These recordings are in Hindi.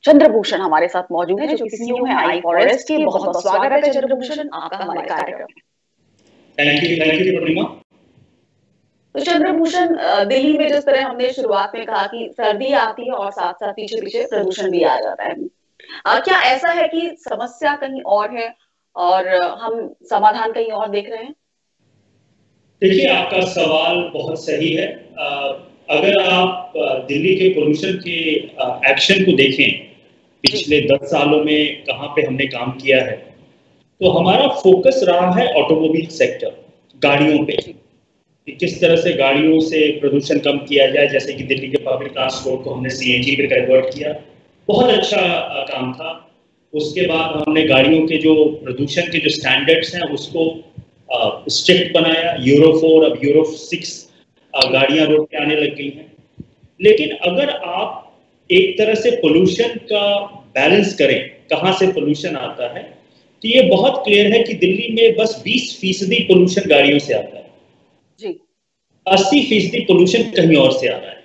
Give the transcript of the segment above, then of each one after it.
चंद्रभूषण हमारे साथ मौजूद है, जो कि सीईओ है आई फॉरेस्ट के। बहुत बहुत स्वागत है चंद्रभूषण आपका हमारे कार्यक्रम में। थैंक यू प्रतिमा। तो चंद्रभूषण, दिल्ली में जिस तरह हमने शुरुआत में कहा कि सर्दी आती है और साथ साथ पीछे पीछे प्रदूषण भी आ जाता है, क्या ऐसा है कि समस्या कहीं और है और हम समाधान कहीं और देख रहे हैं? देखिए, आपका सवाल बहुत सही है। अगर आप दिल्ली के पोल्यूशन के एक्शन को देखें, पिछले 10 सालों में कहाँ पे हमने काम किया है, तो हमारा फोकस रहा है ऑटोमोबाइल सेक्टर, गाड़ियों पे, कि किस तरह से गाड़ियों से प्रदूषण कम किया जाए। जैसे कि दिल्ली के पब्लिक ट्रांसपोर्ट को हमने सीएनजी पे कन्वर्ट किया, बहुत अच्छा काम था। उसके बाद हमने गाड़ियों के जो प्रदूषण के जो स्टैंडर्ड्स हैं उसको स्ट्रिक्ट बनाया, यूरो 4 अब यूरो 6 गाड़ियां रोड पे आने लग गई हैं। लेकिन अगर आप एक तरह से पोल्यूशन का बैलेंस करें, कहाँ से पोल्यूशन आता है, तो ये बहुत क्लियर है कि दिल्ली में बस 20% पोल्यूशन गाड़ियों से आता है जी। 80% पोल्यूशन कहीं और से आ रहा है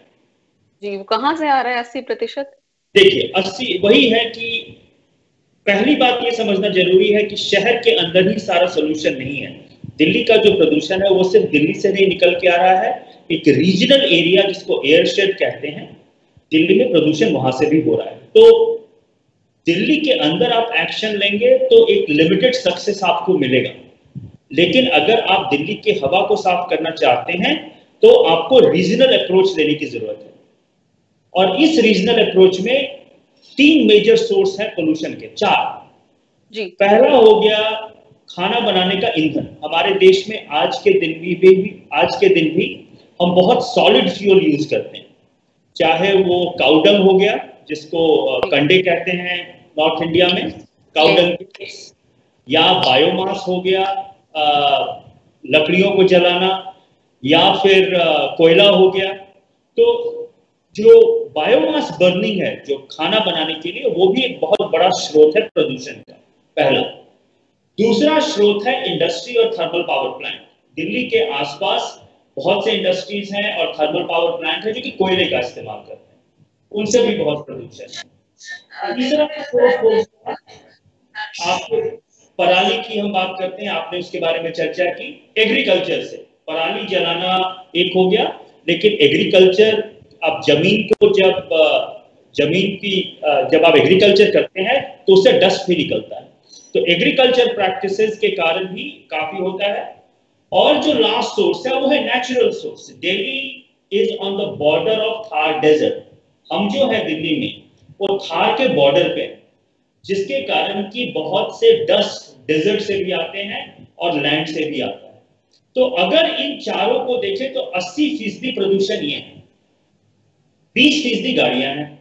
जी। वो कहाँ से आ रहा है 80%? देखिए, 80 वही है कि पहली बात ये समझना जरूरी है कि शहर के अंदर ही सारा सोल्यूशन नहीं है। दिल्ली का जो प्रदूषण है वो सिर्फ दिल्ली से नहीं निकल के आ रहा है, एक रीजनल एरिया जिसको एयरशेड कहते हैं, दिल्ली में प्रदूषण वहां से भी हो रहा है। तो दिल्ली के अंदर आप एक्शन लेंगे तो एक लिमिटेड सक्सेस आपको मिलेगा, लेकिन अगर आप दिल्ली के हवा को साफ करना चाहते हैं तो आपको रीजनल अप्रोच लेने की जरूरत है। और इस रीजनल अप्रोच में 3 मेजर सोर्स है पोल्यूशन के, 4 जी। पहला हो गया खाना बनाने का ईंधन। हमारे देश में आज के दिन भी हम बहुत सॉलिड फ्यूल यूज करते हैं, चाहे वो काउडंग हो गया, जिसको कंडे कहते हैं नॉर्थ इंडिया में, काउडंग, या बायोमास हो गया, लकड़ियों को जलाना, या फिर कोयला हो गया। तो जो बायोमास बर्निंग है, जो खाना बनाने के लिए, वो भी एक बहुत बड़ा स्रोत है प्रदूषण का, पहला। दूसरा स्रोत है इंडस्ट्री और थर्मल पावर प्लांट। दिल्ली के आसपास बहुत से इंडस्ट्रीज हैं और थर्मल पावर प्लांट है जो कि कोयले का इस्तेमाल करते हैं, उनसे भी बहुत प्रदूषण है। तीसरा स्रोत आपको पराली की हम बात करते हैं, आपने उसके बारे में चर्चा की, एग्रीकल्चर से पराली जलाना एक हो गया, लेकिन एग्रीकल्चर, आप जमीन को जब आप एग्रीकल्चर करते हैं तो उससे डस्ट भी निकलता है, तो एग्रीकल्चर प्रैक्टिसेस के कारण भी काफी होता है। और जो लास्ट सोर्स है वो है natural source. Delhi is on the border of Thar desert. हम जो है दिल्ली में वो थार के बॉर्डर पे, जिसके कारण कि बहुत से डस्ट डेजर्ट से भी आते हैं और लैंड से भी आता है। तो अगर इन चारों को देखें तो 80% प्रदूषण ये है, 20% गाड़ियां हैं।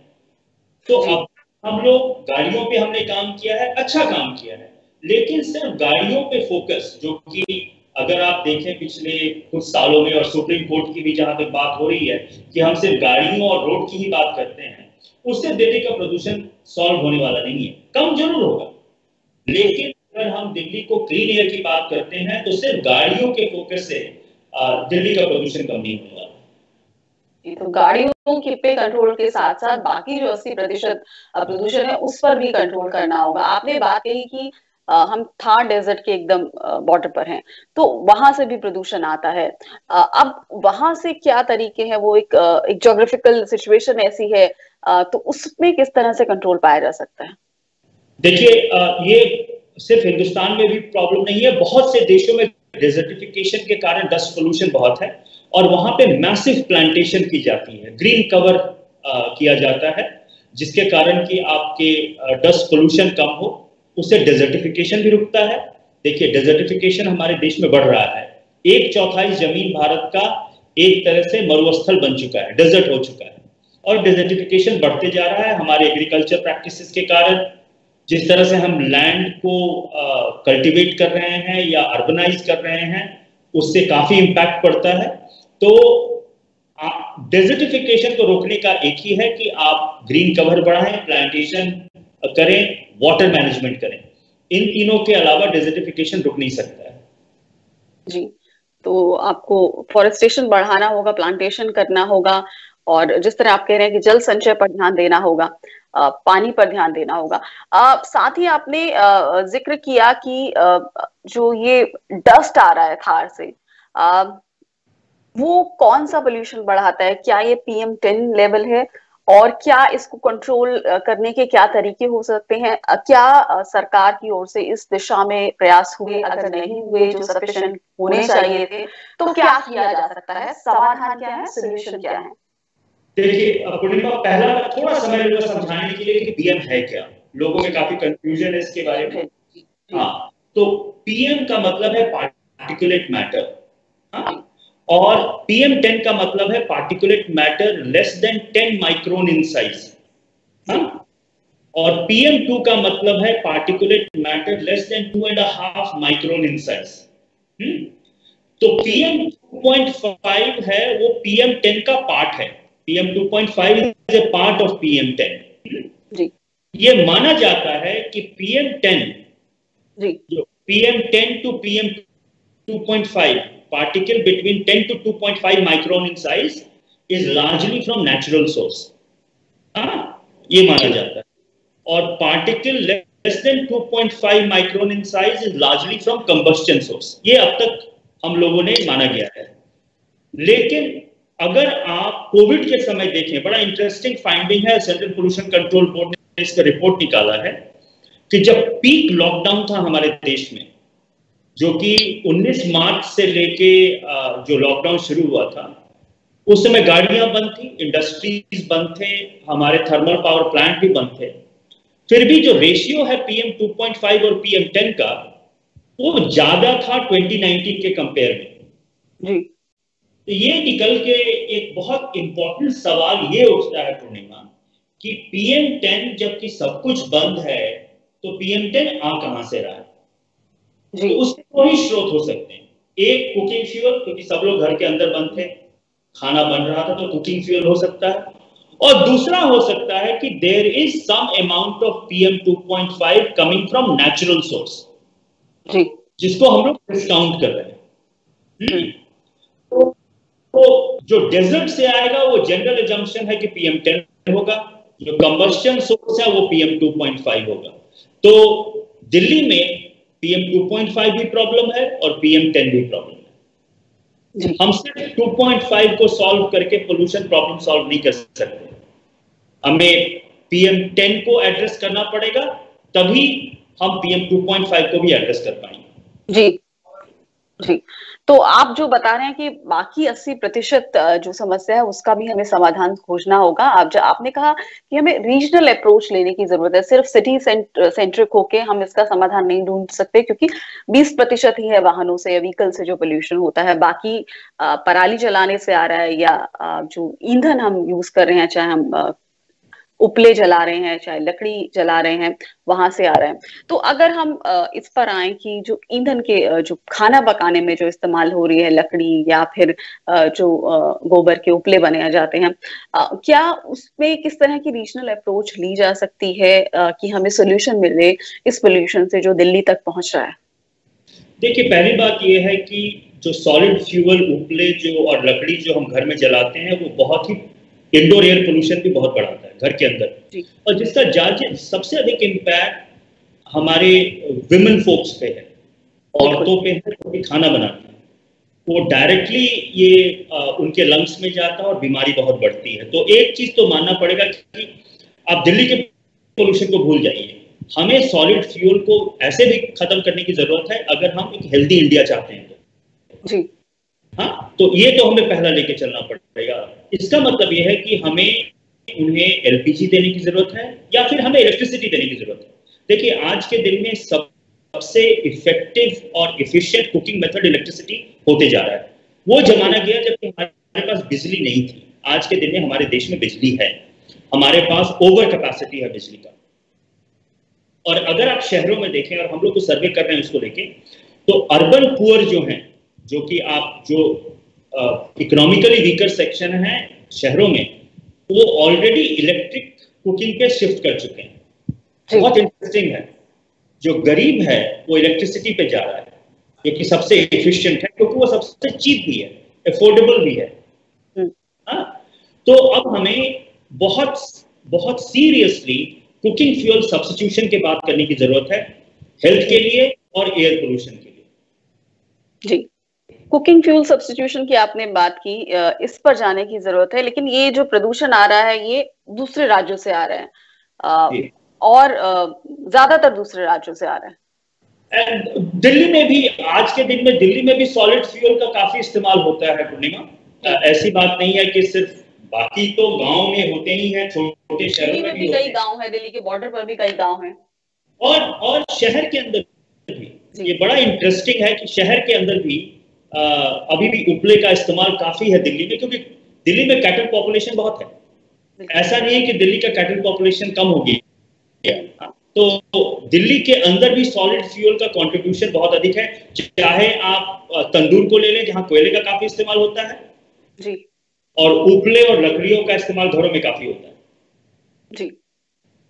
तो अब हम लोग गाड़ियों पे हमने काम किया है, अच्छा काम किया है, लेकिन सिर्फ गाड़ियों पे फोकस, जो कि अगर आप देखें पिछले कुछ सालों में, और सुप्रीम कोर्ट की भी जहां तक बात हो रही है कि हम सिर्फ गाड़ियों और रोड की ही बात करते हैं, उससे दिल्ली का प्रदूषण सॉल्व होने वाला नहीं है। कम जरूर होगा, लेकिन अगर हम दिल्ली को क्लीन एयर की बात करते हैं तो सिर्फ गाड़ियों के फोकस से दिल्ली का प्रदूषण कम नहीं होगा। तो गाड़ियों के पे कंट्रोल के साथ साथ बाकी जो 80% प्रदूषण है उस पर भी कंट्रोल करना होगा। आपने बात कही कि हम थार डेजर्ट के एकदम बॉर्डर पर हैं, तो वहां से भी प्रदूषण आता है। अब वहां से क्या तरीके हैं, वो एक ज्योग्राफिकल सिचुएशन ऐसी है, तो उसमें किस तरह से कंट्रोल पाया जा सकता है? देखिए, ये सिर्फ हिंदुस्तान में भी प्रॉब्लम नहीं है, बहुत से देशों में डेजर्टिफिकेशन के कारण डस्ट पोल्यूशन बहुत है और वहां पे मैसिव प्लांटेशन की जाती है, ग्रीन कवर किया जाता है, जिसके कारण कि आपके डस्ट पोल्यूशन कम हो, उससे डेजर्टिफिकेशन भी रुकता है। देखिए, डेजर्टिफिकेशन हमारे देश में बढ़ रहा है, 1/4 जमीन भारत का एक तरह से मरुस्थल बन चुका है, डेजर्ट हो चुका है, और डेजर्टिफिकेशन बढ़ते जा रहा है हमारे एग्रीकल्चर प्रैक्टिसेस के कारण। जिस तरह से हम लैंड को कल्टीवेट कर रहे हैं या अर्बनाइज कर रहे हैं, उससे काफी इंपैक्ट पड़ता है। तो डेजर्टिफिकेशन को रोकने का एक ही है कि आप ग्रीन कवर बढ़ाएं, प्लांटेशन करें, वाटर मैनेजमेंट करें। इन तीनों के अलावा डेजर्टिफिकेशन रुक नहीं सकता है। जी, तो आपको फॉरेस्टेशन बढ़ाना होगा, प्लांटेशन करना होगा, और जिस तरह आप कह रहे हैं कि जल संचय पर ध्यान देना होगा। पानी पर ध्यान देना होगा। साथ ही आपने जिक्र किया कि जो ये डस्ट आ रहा है थार से, वो कौन सा पोल्यूशन बढ़ाता है? क्या ये PM10 लेवल है? और क्या इसको कंट्रोल करने के क्या तरीके हो सकते हैं? क्या सरकार की ओर से इस दिशा में प्रयास हुए? अगर नहीं हुए, जो सफिशिएंट होने चाहिए थे, तो क्या किया जा सकता है? समाधान क्या है? सोल्यूशन क्या है? देखिए पूर्णिमा, पहला थोड़ा समय लूंगा समझाने के लिए कि पीएम है क्या। लोगों में काफी कंफ्यूजन है इसके बारे में। हाँ, तो पीएम का मतलब है पार्टिकुलेट मैटर। हाँ, और PM10 का मतलब है particulate matter less than 10 micron in size. हाँ, और PM2 का मतलब है particulate matter less than 2.5 micron in size. तो PM2.5 है वो PM10 का पार्ट है। PM2.5 is a part of PM10। ये माना जाता है कि PM10 जो PM10 to PM2.5 particle between 10 to 2.5 micron in size is largely from natural source। ये माना जाता है। और particle less than 2.5 micron in size is largely from combustion source. ये अब तक हम लोगों ने माना गया है। लेकिन अगर आप कोविड के समय देखें, बड़ा इंटरेस्टिंग फाइंडिंग है, सेंट्रल पोल्यूशन कंट्रोल बोर्ड ने इसका रिपोर्ट निकाला है कि जब पीक लॉकडाउन था हमारे देश में, जो कि 19 मार्च से लेके जो लॉकडाउन शुरू हुआ था, उस समय गाड़ियां बंद थी, इंडस्ट्रीज बंद थे, हमारे थर्मल पावर प्लांट भी बंद थे। फिर भी जो रेशियो है PM2.5 और PM10 का, वो ज्यादा था 2019 के कंपेयर में। तो ये निकल के एक बहुत इंपॉर्टेंट सवाल ये उठता है पूर्णिमा कि PM10 जबकि सब कुछ बंद है, तो PM10 आ कहां से रहा है? तो उसके दो ही स्रोत हो सकते हैं। एक कुकिंग फ्यूल, क्योंकि सब लोग घर के अंदर बंद थे, खाना बन रहा था, तो कुकिंग फ्यूल हो सकता है। और दूसरा हो सकता है कि there is some amount of PM2.5 coming from natural source, जिसको हम लोग डिस्काउंट कर रहे हैं। तो जो डेजर्ट से आएगा वो जनरल एजम्पशन है कि PM10 होगा, जो कंबस्शन सोर्स है वो PM2.5 होगा। तो दिल्ली में PM2.5 भी प्रॉब्लम है और PM10 भी प्रॉब्लम है। हम सिर्फ 2.5 को सॉल्व करके पोल्यूशन प्रॉब्लम सॉल्व नहीं कर सकते। हमें PM10 को एड्रेस करना पड़ेगा, तभी हम PM2.5 को भी एड्रेस कर पाएंगे। जी, तो आप जो बता रहे हैं कि बाकी 80% जो समस्या है उसका भी हमें समाधान खोजना होगा। आपने कहा कि हमें रीजनल अप्रोच लेने की जरूरत है। सिर्फ सिटी सेंट्रिक होके हम इसका समाधान नहीं ढूंढ सकते, क्योंकि 20% ही है वाहनों से या व्हीकल से जो पोल्यूशन होता है। बाकी पराली जलाने से आ रहा है, या जो ईंधन हम यूज कर रहे हैं, चाहे हम उपले जला रहे हैं, चाहे लकड़ी जला रहे हैं, वहां से आ रहे हैं। तो अगर हम इस पर आए कि जो ईंधन के जो खाना पकाने में जो इस्तेमाल हो रही है लकड़ी, या फिर जो गोबर के उपले बनाए जाते हैं, क्या उसमें किस तरह की रीजनल अप्रोच ली जा सकती है कि हमें सोल्यूशन मिले इस पोल्यूशन से जो दिल्ली तक पहुंच रहा है? देखिए, पहली बात यह है कि जो सॉलिड फ्यूल उपले जो और लकड़ी जो हम घर में जलाते हैं, वो बहुत ही इंडोर एयर पोल्यूशन भी बहुत बढ़ाता है घर के अंदर। और जिसका सबसे अधिक इम्पैक्ट हमारे विमेन फोक्स पे है, औरतों पे है, जो खाना बनाती है। वो डायरेक्टली ये उनके लंग्स में जाता है और बीमारी बहुत बढ़ती है। तो एक चीज तो मानना पड़ेगा कि आप दिल्ली के पोल्यूशन को भूल जाइए, हमें सॉलिड फ्यूल को ऐसे भी खत्म करने की जरूरत है अगर हम एक हेल्दी इंडिया चाहते हैं तो। हाँ, तो ये तो हमें पहला लेके चलना पड़ेगा। इसका मतलब ये है कि हमें उन्हें LPG देने की जरूरत है, या फिर हमें इलेक्ट्रिसिटी देने की जरूरत है। देखिए, आज के दिन में सबसे इफेक्टिव और इफिशिएंट कुकिंग मेथड इलेक्ट्रिसिटी होते जा रहा है। वो जमाना गया जब हमारे पास बिजली नहीं थी। आज के दिन में हमारे देश में बिजली है, हमारे पास ओवर कैपेसिटी है बिजली का। और अगर आप शहरों में देखें, और हम लोग तो सर्वे कर रहे हैं उसको लेके, तो अर्बन पुअर जो हैं, जो कि आप जो इकोनॉमिकली वीकर सेक्शन है शहरों में, वो ऑलरेडी इलेक्ट्रिक कुकिंग पे शिफ्ट कर चुके हैं। बहुत इंटरेस्टिंग है, जो गरीब है वो इलेक्ट्रिसिटी पे जा रहा है, जो कि सबसे एफिशिएंट है, क्योंकि वो सबसे चीप भी है, अफोर्डेबल भी है। हाँ, तो अब हमें बहुत बहुत सीरियसली कुकिंग फ्यूल सब्स्टिट्यूशन की बात करने की जरूरत है, हेल्थ के लिए और एयर पोल्यूशन के लिए। जी, कुकिंग फ्यूल सब्स्टिट्यूशन की आपने बात की, इस पर जाने की जरूरत है, लेकिन ये जो प्रदूषण आ रहा है ये दूसरे राज्यों से आ रहे हैं, और ज्यादातर दूसरे राज्यों से आ रहे हैं। दिल्ली में भी आज के दिन में दिल्ली में भी सॉलिड फ्यूल का काफी इस्तेमाल होता है पूर्णिमा। ऐसी बात नहीं है कि सिर्फ, बाकी तो गांव में होते ही हैं, छोटे शहरों में भी कई गांव है, दिल्ली के बॉर्डर पर भी कई गांव हैं, और शहर के अंदर भी। ये बड़ा इंटरेस्टिंग है कि शहर के अंदर भी अभी भी उपले का इस्तेमाल काफी है दिल्ली में, क्योंकि दिल्ली में कैटल पॉपुलेशन बहुत है। ऐसा नहीं है कि दिल्ली का कैटल पॉपुलेशन कम हो गया, तो दिल्ली के अंदर भी सॉलिड फ्यूल का कंट्रीब्यूशन बहुत अधिक है। चाहे आप तंदूर को ले लें जहां कोयले का काफी इस्तेमाल होता है जी, और उपले और लकड़ियों का इस्तेमाल घरों में काफी होता है जी।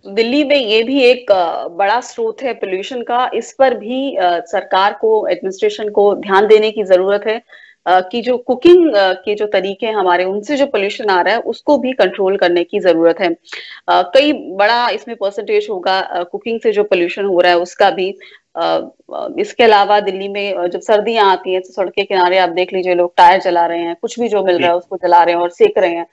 दिल्ली में ये भी एक बड़ा स्रोत है पोल्यूशन का, इस पर भी सरकार को, एडमिनिस्ट्रेशन को ध्यान देने की जरूरत है कि जो कुकिंग के जो तरीके हैं हमारे, उनसे जो पोल्यूशन आ रहा है उसको भी कंट्रोल करने की जरूरत है। कई बड़ा इसमें परसेंटेज होगा कुकिंग से जो पोल्यूशन हो रहा है उसका भी। इसके अलावा दिल्ली में जब सर्दियां आती हैं तो सड़क के किनारे आप देख लीजिए, लोग टायर जला रहे हैं, कुछ भी जो मिल रहा है उसको जला रहे हैं और सेक रहे हैं।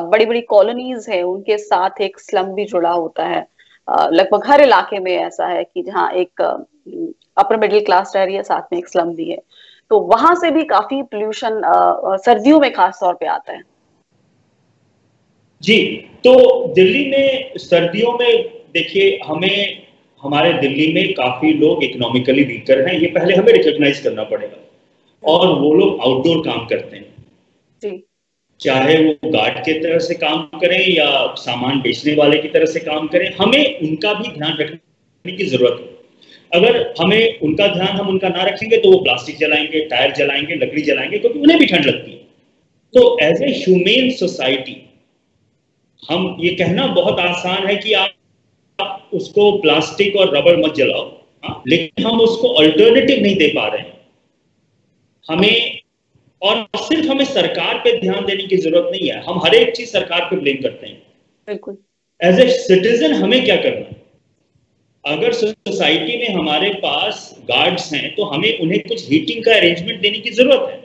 बड़ी बड़ी कॉलोनीज है, उनके साथ एक स्लम भी जुड़ा होता है। लगभग हर इलाके में ऐसा है कि जहाँ एक अपर मिडिल क्लास रह रही है, साथ में एक स्लम भी है, तो वहां से भी काफी पोल्यूशन सर्दियों में खास तौर पे आता है। जी, तो दिल्ली में सर्दियों में देखिए, हमारे दिल्ली में काफी लोग इकोनॉमिकली वीकर हैं, ये पहले हमें रिकॉग्नाइज करना पड़ेगा। और वो लोग आउटडोर काम करते हैं जी, चाहे वो गार्ड की तरह से काम करें या सामान बेचने वाले की तरह से काम करें, हमें उनका भी ध्यान रखने की जरूरत है। अगर हमें उनका ध्यान हम उनका ना रखेंगे तो वो प्लास्टिक जलाएंगे, टायर जलाएंगे, लकड़ी जलाएंगे, क्योंकि उन्हें भी ठंड लगती है। तो एज ए ह्यूमेन सोसाइटी हम ये कहना बहुत आसान है कि आप उसको प्लास्टिक और रबर मत जलाओ, लेकिन हम उसको अल्टरनेटिव नहीं दे पा रहे हैं। हमें, और सिर्फ हमें सरकार पे ध्यान देने की जरूरत नहीं है, हम हर एक चीज सरकार पे ब्लेम करते हैं। बिल्कुल। एज ए सिटीजन हमें क्या करना है? अगर सोसाइटी में हमारे पास गार्ड्स हैं तो हमें उन्हें कुछ हीटिंग का अरेंजमेंट देने की जरूरत है।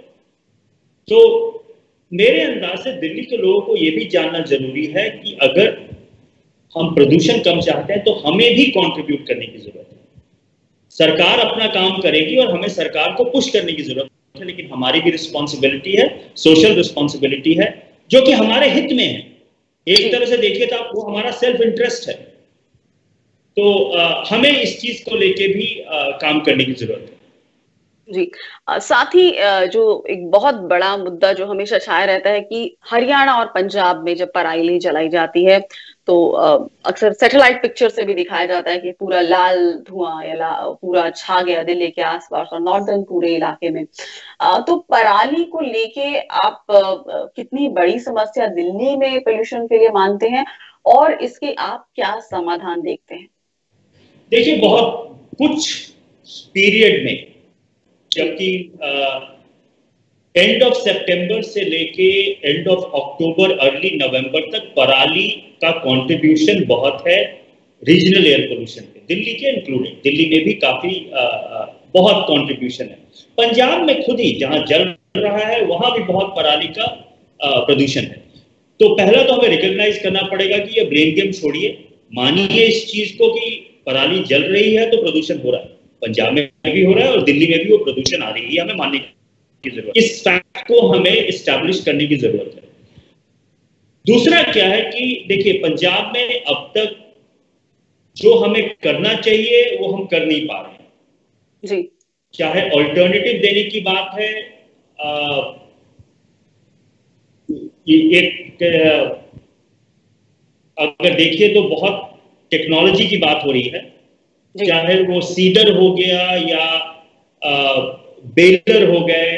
तो मेरे अंदाज से दिल्ली के लोगों को यह भी जानना जरूरी है कि अगर हम प्रदूषण कम चाहते हैं तो हमें भी कंट्रीब्यूट करने की जरूरत है। सरकार अपना काम करेगी और हमें सरकार को पुश करने की जरूरत है, लेकिन हमारी भी रिस्पॉन्सिबिलिटी है, सोशल रिस्पॉन्सिबिलिटी है, जो कि हमारे हित में है। एक तरह से देखिए तो वो हमारा सेल्फ इंटरेस्ट है। तो हमें इस चीज को लेके भी काम करने की जरूरत है। जी, साथ ही जो एक बहुत बड़ा मुद्दा जो हमेशा छाया रहता है कि हरियाणा और पंजाब में जब पराली जलाई जाती है तो अक्सर सैटेलाइट पिक्चर से भी दिखाया जाता है कि पूरा लाल धुआं या पूरा छा गया दिल्ली के आसपास और नॉर्दर्न पूरे इलाके में। तो पराली को लेके आप कितनी बड़ी समस्या दिल्ली में पोल्यूशन के लिए मानते हैं और इसके आप क्या समाधान देखते हैं? देखिए, बहुत कुछ पीरियड में, जबकि एंड ऑफ सितंबर से लेके एंड ऑफ अक्टूबर, अर्ली नवंबर तक पराली का कंट्रीब्यूशन बहुत है रीजनल एयर पोल्यूशन पे, दिल्ली के इंक्लूडेड। दिल्ली में भी काफी बहुत कंट्रीब्यूशन है। पंजाब में खुद ही जहां जल रहा है वहां भी बहुत पराली का प्रदूषण है। तो पहला तो हमें रिकॉग्नाइज करना पड़ेगा कि ये ब्लेम गेम छोड़िए, मानिए इस चीज को कि पराली जल रही है तो प्रदूषण हो रहा है। पंजाब में भी हो रहा है और दिल्ली में भी वो प्रदूषण आ रही है, हमें मानने की जरूरत है। इस फैक्ट को हमें इस्टेब्लिश करने की जरूरत है। दूसरा क्या है कि देखिए, पंजाब में अब तक जो हमें करना चाहिए वो हम कर नहीं पा रहे हैं जी। चाहे ऑल्टरनेटिव देने की बात है, एक अगर देखिए तो बहुत टेक्नोलॉजी की बात हो रही है, चाहे वो सीडर हो गया या बेलर हो गए,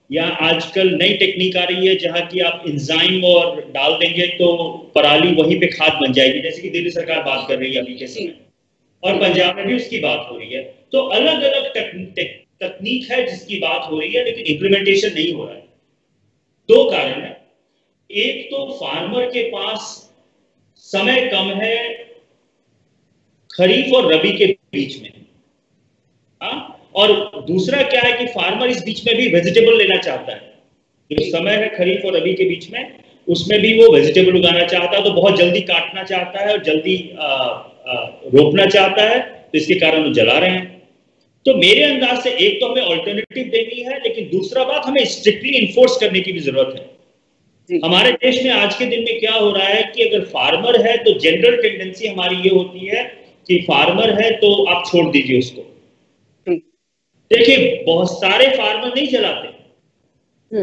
या आजकल नई टेक्निक आ रही है जहां की आप इंजाइम और डाल देंगे तो पराली वहीं पे खाद बन जाएगी, जैसे कि दिल्ली सरकार बात कर रही है अभी के समय, और पंजाब में भी उसकी बात हो रही है। तो अलग अलग तकनीक है जिसकी बात हो रही है, लेकिन इंप्लीमेंटेशन नहीं हो रहा है। दो कारण है। एक तो फार्मर के पास समय कम है खरीफ और रबी के बीच में। और दूसरा क्या है कि फार्मर इस बीच में भी वेजिटेबल लेना चाहता है। जो समय है खरीफ और रबी के बीच में, उसमें भी वो वेजिटेबल उगाना चाहता है, तो बहुत जल्दी काटना चाहता है और जल्दी रोपना चाहता है, तो इसके कारण वो जला रहे हैं। तो मेरे अंदाज से एक तो हमें ऑल्टरनेटिव देनी है, लेकिन दूसरा बात हमें स्ट्रिक्टली इन्फोर्स करने की भी जरूरत है। हमारे देश में आज के दिन में क्या हो रहा है कि अगर फार्मर है तो जनरल टेंडेंसी हमारी ये होती है कि फार्मर है तो आप छोड़ दीजिए उसको। देखिए, बहुत सारे फार्मर नहीं जलाते।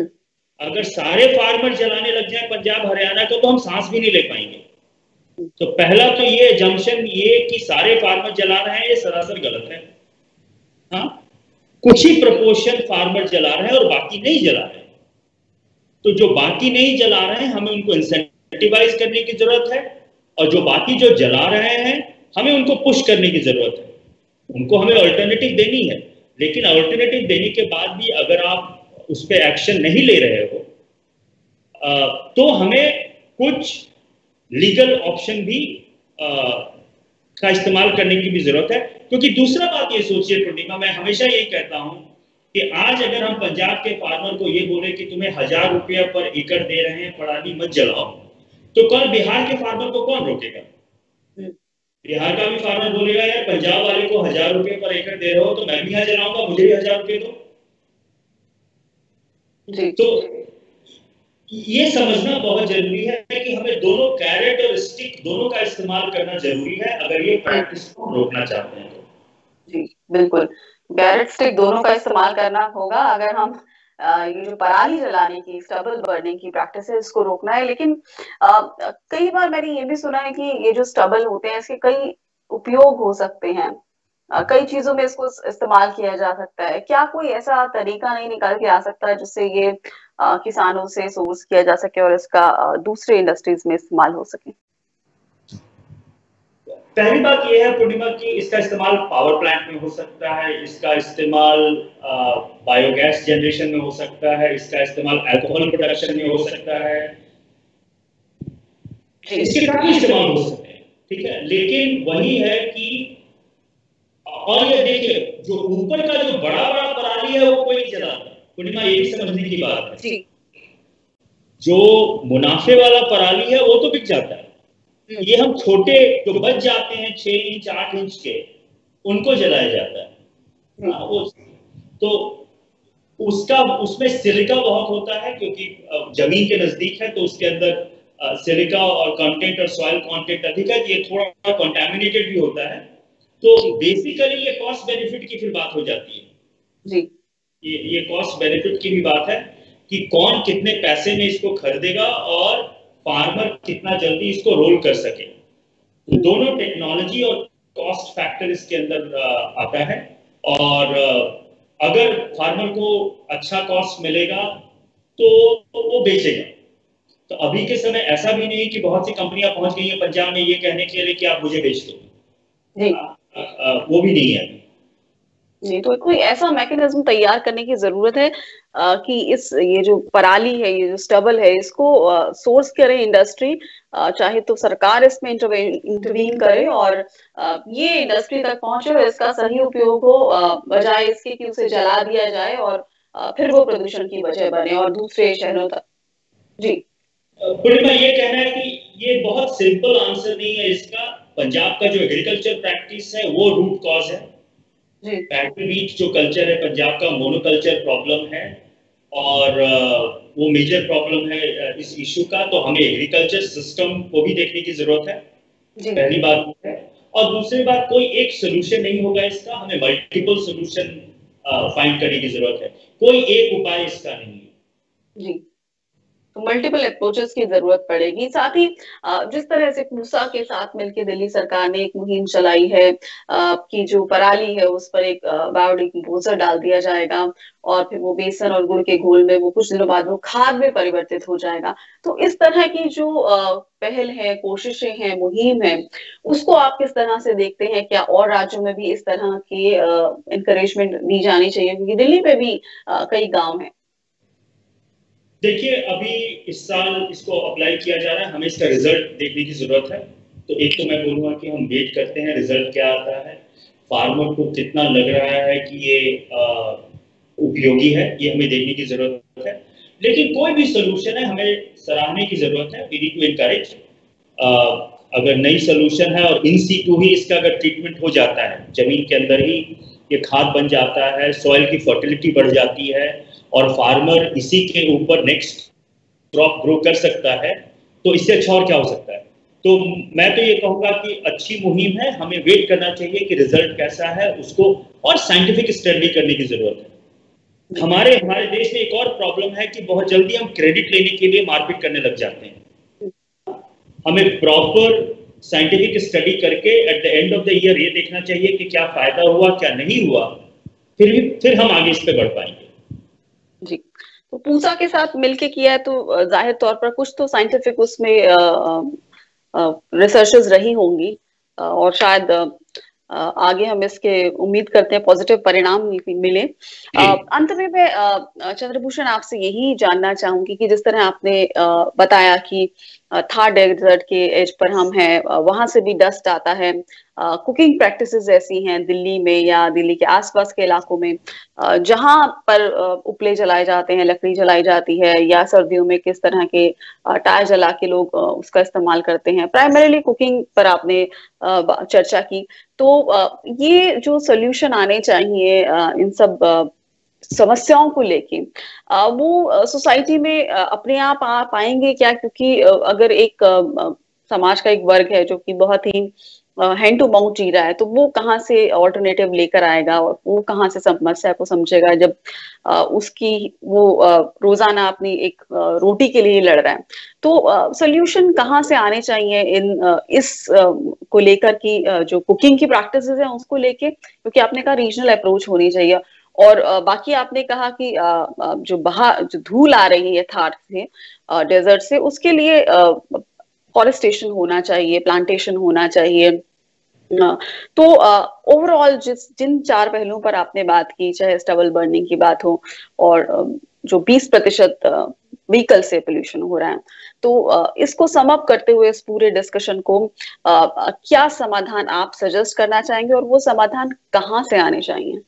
अगर सारे फार्मर जलाने लग जाए पंजाब हरियाणा को, तो हम सांस भी नहीं ले पाएंगे। तो पहला तो ये जंक्शन ये कि सारे फार्मर जला रहे हैं, ये सरासर गलत है। हाँ, कुछ ही प्रपोर्शन फार्मर जला रहे हैं और बाकी नहीं जला रहे हैं। तो जो बाकी नहीं जला रहे हैं हमें उनको इंसेंटिवाइज करने की जरूरत है, और जो बाकी जो जला रहे हैं हमें उनको पुश करने की जरूरत है। उनको हमें ऑल्टरनेटिव देनी है, लेकिन ऑल्टरनेटिव देने के बाद भी अगर आप उस पर एक्शन नहीं ले रहे हो, तो हमें कुछ लीगल ऑप्शन भी का इस्तेमाल करने की भी जरूरत है। क्योंकि दूसरा बात ये सोचिए पूर्णिमा, मैं हमेशा यही कहता हूं कि आज अगर हम पंजाब के फार्मर को ये बोले कि तुम्हें 1000 रुपया पर एकड़ दे रहे हैं, पराली मत जलाओ, तो कल बिहार के फार्मर को कौन रोकेगा? बिहार का भी फार्मर बोलेगा यार पंजाब वाले को 1000 रुपये पर एकड़ दे रहे हो तो मैं भी यहाँ जलाऊंगा, मुझे भी 1000 रुपये दो। तो ये समझना बहुत जरूरी है कि हमें दोनों कैरेट और स्टिक दोनों का इस्तेमाल करना जरूरी है अगर ये प्रैक्टिस को रोकना चाहते हैं तो। जी बिल्कुल, कैरेट स्टिक दोनों का इस्तेमाल करना होगा अगर हम ये जो पराली जलाने की, स्टबल बर्निंग की प्रैक्टिस है इसको रोकना है। लेकिन कई बार मैंने ये भी सुना है कि ये जो स्टबल होते हैं इसके कई उपयोग हो सकते हैं, कई चीजों में इसको इस्तेमाल किया जा सकता है। क्या कोई ऐसा तरीका नहीं निकल के आ सकता है जिससे ये किसानों से सोर्स किया जा सके और इसका दूसरे इंडस्ट्रीज में इस्तेमाल हो सके? पहली बात यह है पूर्णिमा की इसका इस्तेमाल पावर प्लांट में हो सकता है, इसका इस्तेमाल बायोगैस जनरेशन में हो सकता है, इसका इस्तेमाल अल्कोहल प्रोडक्शन में हो सकता है, इसके काफी इस्तेमाल हो सकते हैं, ठीक है। लेकिन वही है कि और ये देखिए जो ऊपर का जो बड़ा बड़ा पराली है वो कोई नहीं जलाता पूर्णिमा, ये भी समझने की बात है। जो मुनाफे वाला पराली है वो तो बिक जाता है, ये हम छोटे जो बच जाते हैं 6 इंच 8 इंच के, उनको जलाया जाता है। तो उसका उसमें सिलिका बहुत होता है क्योंकि जमीन के नजदीक है, तो उसके अंदर सिलिका और कंटेंट और सॉइल कंटेंट अधिक है, ये थोड़ा कंटामिनेटेड भी होता है। तो बेसिकली ये कॉस्ट बेनिफिट की फिर बात हो जाती है जी। ये कॉस्ट बेनिफिट की भी बात है कि कौन कितने पैसे में इसको खरीदेगा और फार्मर कितना जल्दी इसको रोल कर सके। तो दोनों टेक्नोलॉजी और कॉस्ट फैक्टर इसके अंदर आता है, और अगर फार्मर को अच्छा कॉस्ट मिलेगा तो वो बेचेगा। तो अभी के समय ऐसा भी नहीं कि बहुत सी कंपनियां पहुंच गई हैं पंजाब में ये कहने के लिए कि आप मुझे बेच दो, वो भी नहीं है। नहीं, तो कोई ऐसा मैकेनिज्म तैयार करने की जरूरत है कि ये जो पराली है, ये जो स्टबल है, इसको सोर्स करे इंडस्ट्री, चाहे तो सरकार इसमें इंटरवीन करे और ये इंडस्ट्री तक पहुंचे और इसका सही उपयोग हो, बजाय इसके कि उसे जला दिया जाए और फिर वो प्रदूषण की वजह बने और दूसरे शहरों तक। जी पूर्णिमा, ये कहना है कि ये बहुत सिंपल आंसर नहीं है इसका। पंजाब का जो एग्रीकल्चर प्रैक्टिस है वो रूट कॉज है। पैडी वीट जो कल्चर है पंजाब का, मोनोकल्चर प्रॉब्लम है, और वो मेजर प्रॉब्लम है इस इशू का। तो हमें एग्रीकल्चर सिस्टम को भी देखने की जरूरत है, पहली बात है। और दूसरी बात, कोई एक सोल्यूशन नहीं होगा इसका, हमें मल्टीपल सोल्यूशन फाइंड करने की जरूरत है, कोई एक उपाय इसका नहीं है जी। तो मल्टीपल अप्रोचेस की जरूरत पड़ेगी। साथ ही जिस तरह से पूसा के साथ मिलकर दिल्ली सरकार ने एक मुहिम चलाई है कि जो पराली है उस पर एक बायोडिकम्पोजर डाल दिया जाएगा और फिर वो बेसन और गुड़ के घोल में वो कुछ दिनों बाद वो खाद में परिवर्तित हो जाएगा। तो इस तरह की जो पहल है, कोशिशें हैं, मुहिम है, उसको आप किस तरह से देखते हैं? क्या और राज्यों में भी इस तरह की इनकरेजमेंट दी जानी चाहिए? क्योंकि दिल्ली पे भी कई गाँव हैं। देखिए, अभी इस साल इसको अप्लाई किया जा रहा है, हमें इसका रिजल्ट देखने की जरूरत है। तो एक तो मैं बोलूँगा कि हम वेट करते हैं रिजल्ट क्या आता है, फार्मर को कितना लग रहा है कि ये उपयोगी है, ये हमें देखने की जरूरत है। लेकिन कोई भी सोल्यूशन है हमें सराहने की जरूरत है, वी नीड टू एनकरेज। अगर नई सोल्यूशन है और इन सीटू ही इसका अगर ट्रीटमेंट हो जाता है, जमीन के अंदर ही ये खाद बन जाता है, सॉइल की फर्टिलिटी बढ़ जाती है और फार्मर इसी के ऊपर नेक्स्ट क्रॉप ग्रो कर सकता है, तो इससे अच्छा और क्या हो सकता है। तो मैं तो ये कहूँगा कि अच्छी मुहिम है, हमें वेट करना चाहिए कि रिजल्ट कैसा है उसको, और साइंटिफिक स्टडी करने की जरूरत है। हमारे देश में एक और प्रॉब्लम है कि बहुत जल्दी हम क्रेडिट लेने के लिए मारपीट करने लग जाते हैं। हमें प्रॉपर साइंटिफिक स्टडी करके at the end of the year ये देखना चाहिए कि क्या फायदा हुआ क्या नहीं हुआ, फिर हम आगे इस पे बढ़ पाएंगे। जी, तो पूसा के साथ मिलके किया है तो जाहिर तौर पर कुछ तो साइंटिफिक उसमें रिसर्चेस रही होंगी, और शायद आगे हम इसके उम्मीद करते हैं पॉजिटिव परिणाम मिले। अंत में मैं चंद्रभूषण आपसे यही जानना चाहूंगी कि जिस तरह आपने बताया कि थार डेजर्ट के एज पर हम हैं, वहां से भी डस्ट आता है, कुकिंग प्रैक्टिसेस ऐसी हैं दिल्ली में या दिल्ली के आसपास के इलाकों में जहां पर उपले जलाए जाते हैं, लकड़ी जलाई जाती है, या सर्दियों में किस तरह के टायर जला के लोग उसका इस्तेमाल करते हैं, प्राइमरीली कुकिंग पर आपने चर्चा की। तो ये जो सोल्यूशन आने चाहिए इन सब समस्याओं को लेके, वो सोसाइटी में अपने आप आ पाएंगे क्या? क्योंकि अगर एक समाज का एक वर्ग है जो कि बहुत ही हैंड टू माउथ जी रहा है, तो वो कहाँ से ऑल्टरनेटिव लेकर आएगा और वो कहाँ से समस्या को समझेगा जब उसकी वो रोजाना अपनी एक रोटी के लिए लड़ रहा है। तो सोल्यूशन कहाँ से आने चाहिए इस को लेकर कि जो कुकिंग की प्रैक्टिसेस हैं उसको लेके, क्योंकि आपने कहा रीजनल अप्रोच होनी चाहिए, और बाकी आपने कहा कि जो धूल आ रही है थार से, डेजर्ट से, उसके लिए फॉरेस्टेशन होना चाहिए, प्लांटेशन होना चाहिए। तो ओवरऑल जिन 4 पहलुओं पर आपने बात की, चाहे स्टबल बर्निंग की बात हो और जो 20% व्हीकल से पोल्यूशन हो रहा है, तो इसको सम अप करते हुए इस पूरे डिस्कशन को क्या समाधान आप सजेस्ट करना चाहेंगे और वो समाधान कहाँ से आने चाहिए?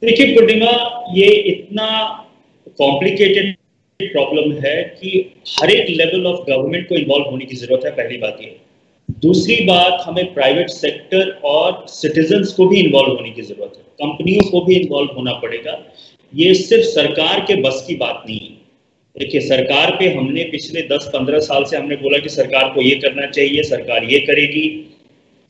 देखिए पूर्णिमा, ये इतना कॉम्प्लिकेटेड प्रॉब्लम है कि हर एक लेवल ऑफ गवर्नमेंट को इन्वॉल्व होने की जरूरत है, पहली बात ये। दूसरी बात, हमें प्राइवेट सेक्टर और सिटीजन्स को भी इन्वॉल्व होने की जरूरत है, कंपनियों को भी इन्वॉल्व होना पड़ेगा। ये सिर्फ सरकार के बस की बात नहीं है। देखिए, सरकार पे हमने पिछले 10-15 साल से हमने बोला कि सरकार को ये करना चाहिए, सरकार ये करेगी।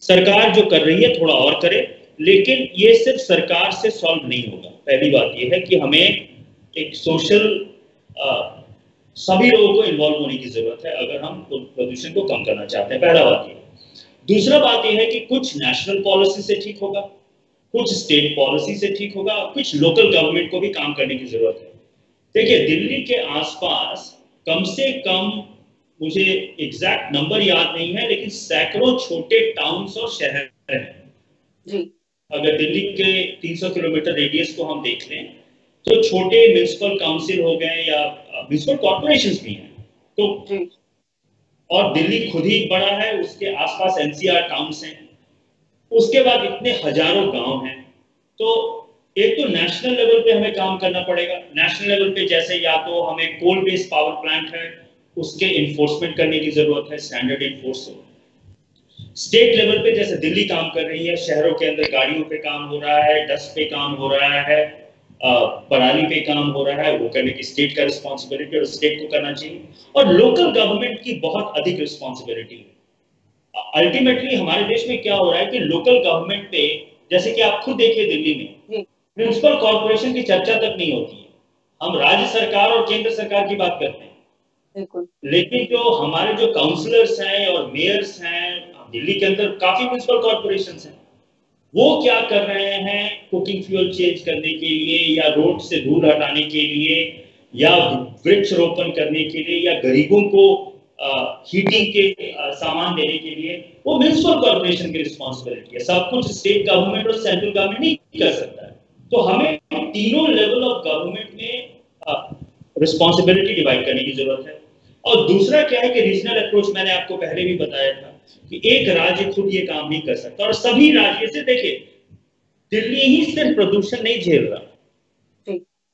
सरकार जो कर रही है थोड़ा और करे, लेकिन ये सिर्फ सरकार से सॉल्व नहीं होगा। पहली बात ये है कि हमें एक सोशल सभी लोगों को इन्वॉल्व होने की जरूरत है अगर हम प्रदूषण को कम करना चाहते हैं, पहला बात ये। दूसरा बात यह है कि कुछ नेशनल पॉलिसी से ठीक होगा, कुछ स्टेट पॉलिसी से ठीक होगा, कुछ लोकल गवर्नमेंट को भी काम करने की जरूरत है। देखिए, दिल्ली के आसपास कम से कम, मुझे एग्जैक्ट नंबर याद नहीं है, लेकिन सैकड़ों छोटे टाउन्स और शहर हैं जी। अगर दिल्ली के 300 किलोमीटर रेडियस को हम देख लें, तो छोटे म्युनिसिपल काउंसिल हो गए या म्युनिसिपल कॉर्पोरेशंस भी हैं, तो और दिल्ली खुद ही बड़ा है, उसके आसपास एनसीआर टाउन्स हैं, उसके बाद इतने हजारों गांव हैं। तो एक तो नेशनल लेवल पे हमें काम करना पड़ेगा। नेशनल लेवल पे जैसे या तो हमें कोल बेस्ड पावर प्लांट है, उसके इन्फोर्समेंट करने की जरूरत है, स्टैंडर्ड इन्फोर्समेंट। स्टेट लेवल पे जैसे दिल्ली काम कर रही है, शहरों के अंदर गाड़ियों पे काम हो रहा है, डस्ट पे काम हो रहा है, पराली पे काम हो रहा है, वो करने की स्टेट का रिस्पॉन्सिबिलिटी और स्टेट को करना चाहिए, और लोकल गवर्नमेंट की बहुत अधिक रिस्पॉन्सिबिलिटी है। अल्टीमेटली हमारे देश में क्या हो रहा है कि लोकल गवर्नमेंट पे, जैसे कि आप खुद देखिए दिल्ली में म्युनिसिपल कॉर्पोरेशन की चर्चा तक नहीं होती है। हम राज्य सरकार और केंद्र सरकार की बात करते हैं, लेकिन जो हमारे जो काउंसलर्स हैं और मेयर्स हैं दिल्ली के अंदर, काफी म्युनिसिपल कॉर्पोरेशंस हैं, वो क्या कर रहे हैं कुकिंग फ्यूल चेंज करने के लिए, या रोड से धूल हटाने के लिए, या वृक्ष रोपण करने के लिए, या गरीबों को हीटिंग के सामान देने के लिए, वो म्युनिसिपल कॉर्पोरेशन की रिस्पॉन्सिबिलिटी है। सब कुछ स्टेट गवर्नमेंट और सेंट्रल गवर्नमेंट नहीं कर सकता है। तो हमें तीनों लेवल ऑफ गवर्नमेंट में रिस्पॉन्सिबिलिटी डिवाइड करने की जरूरत है। और दूसरा क्या है कि रीजनल अप्रोच, मैंने आपको पहले भी बताया था कि एक राज्य खुद ये काम नहीं कर सकता, और सभी राज्य से देखिए, दिल्ली ही सिर्फ प्रदूषण नहीं झेल रहा,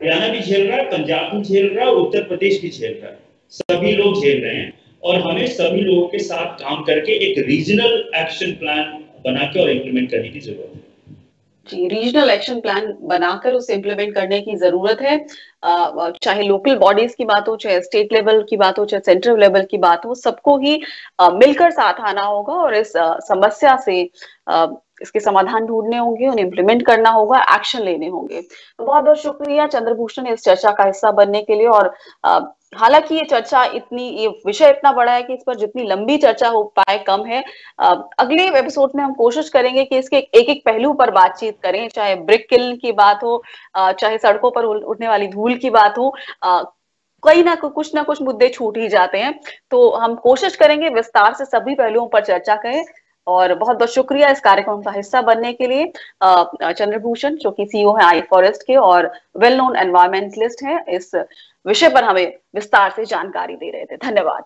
हरियाणा भी झेल रहा है, पंजाब भी झेल रहा है, उत्तर प्रदेश भी झेल रहा है, सभी लोग झेल रहे हैं। और हमें सभी लोगों के साथ काम करके एक रीजनल एक्शन प्लान बना के और इम्प्लीमेंट करने की जरूरत है। जी, रीजनल एक्शन प्लान बनाकर उसे इम्प्लीमेंट करने की जरूरत है। चाहे लोकल बॉडीज की बात हो, चाहे स्टेट लेवल की बात हो, चाहे सेंट्रल लेवल की बात हो, सबको ही मिलकर साथ आना होगा और इस समस्या से इसके समाधान ढूंढने होंगे, उन्हें इम्प्लीमेंट करना होगा, एक्शन लेने होंगे। तो बहुत बहुत शुक्रिया चंद्रभूषण इस चर्चा का हिस्सा बनने के लिए। और हालांकि ये चर्चा ये विषय इतना बड़ा है कि इस पर जितनी लंबी चर्चा हो पाए कम है। अगले एपिसोड में हम कोशिश करेंगे कि इसके एक एक पहलू पर बातचीत करें, चाहे ब्रिक किल्न की बात हो, चाहे सड़कों पर उठने वाली धूल की बात हो। कहीं ना कुछ मुद्दे छूट ही जाते हैं, तो हम कोशिश करेंगे विस्तार से सभी पहलुओं पर चर्चा करें। और बहुत बहुत शुक्रिया इस कार्यक्रम का हिस्सा बनने के लिए चंद्रभूषण, जो कि सीईओ है आई फॉरेस्ट के और वेल नोन एनवायरमेंटलिस्ट हैं। इस विषय पर हमें विस्तार से जानकारी दे रहे थे। धन्यवाद।